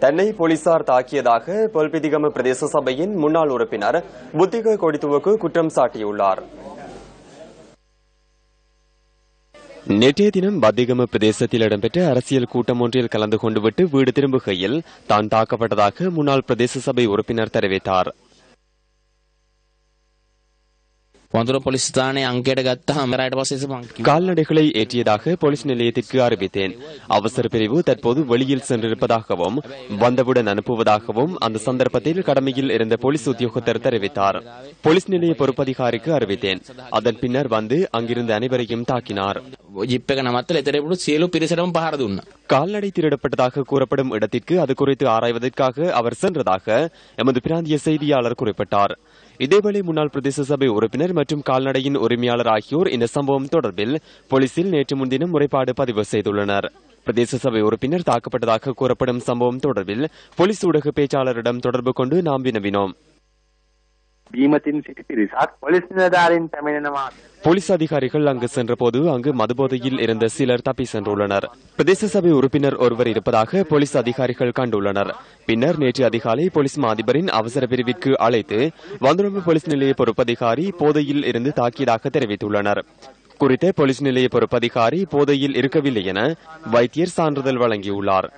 தன்னை போலீசார் தாக்கியதாக பொல்பிதிகம பிரதேச சபையின் முன்னாள் உறுப்பினர் புத்திக கொடித்துவக்கு குற்றம் சாட்டியுள்ளார். நேற்றைய தினம் பத்திகம பிரதேசத்தில் இடம்பெற்ற அரசியல் கூட்டம் ஒன்றில் கலந்து கொண்டுவிட்டு வீடு திரும்புகையில் தான் தாக்கப்பட்டதாக முன்னாள் பிரதேச சபை உறுப்பினர் தெரிவித்தார். கால்நடைகளை ஏற்றியதாக போலீஸ் நிலையத்திற்கு அறிவித்தேன். அவசர பிரிவு தற்போது வெளியில் சென்றிருப்பதாகவும் வந்தவுடன் அனுப்புவதாகவும் அந்த சந்தர்ப்பத்தில் கடமையில் இருந்த போலீஸ் உத்தியோகத்தர் தெரிவித்தார். போலீஸ் நிலைய பொறுப்பதிகாரிக்கு அறிவித்தேன். அதன் பின்னர் வந்து அங்கிருந்த அனைவரையும் தாக்கினார். கால்நடை திருடப்பட்டதாக கூறப்படும் இடத்திற்கு அது குறித்து ஆராய்வதற்காக அவர் சென்றதாக எமது பிராந்திய செய்தியாளர் குறிப்பிட்டார். இதேவேளை முன்னாள் பிரதேச சபை உறுப்பினர் மற்றும் கால்நடையின் உரிமையாளர் ஆகியோர் இந்த சம்பவம் தொடர்பில் போலீசில் நேற்று முன்தினம் முறைப்பாடு பதிவு செய்துள்ளனர். பிரதேச சபை உறுப்பினர் தாக்கப்பட்டதாக கூறப்படும் சம்பவம் தொடர்பில் போலீஸ் ஊடக பேச்சாளரிடம் தொடர்பு கொண்டு நாம் வினவினோம். போலீஸ் அதிகாரிகள் அங்கு சென்றபோது அங்கு மதுபோதையில் இருந்த சிலர் தப்பி சென்றுள்ளனர். பிரதேச சபை உறுப்பினர் ஒருவர் இருப்பதாக போலீஸ் அதிகாரிகள் கண்டுள்ளனர். பின்னர் நேற்று அதிகாலை போலீஸ் மாதிபரின் அவசர பிரிவிற்கு அழைத்து வந்தனூர் போலீஸ் நிலைய பொறுப்பதிகாரி போதையில் இருந்து தாக்கியதாக தெரிவித்துள்ளனர். குறித்த போலீஸ் நிலைய பொறுப்பதிகாரி போதையில் இருக்கவில்லை என வைத்தியர் சான்றிதழ் வழங்கியுள்ளார்.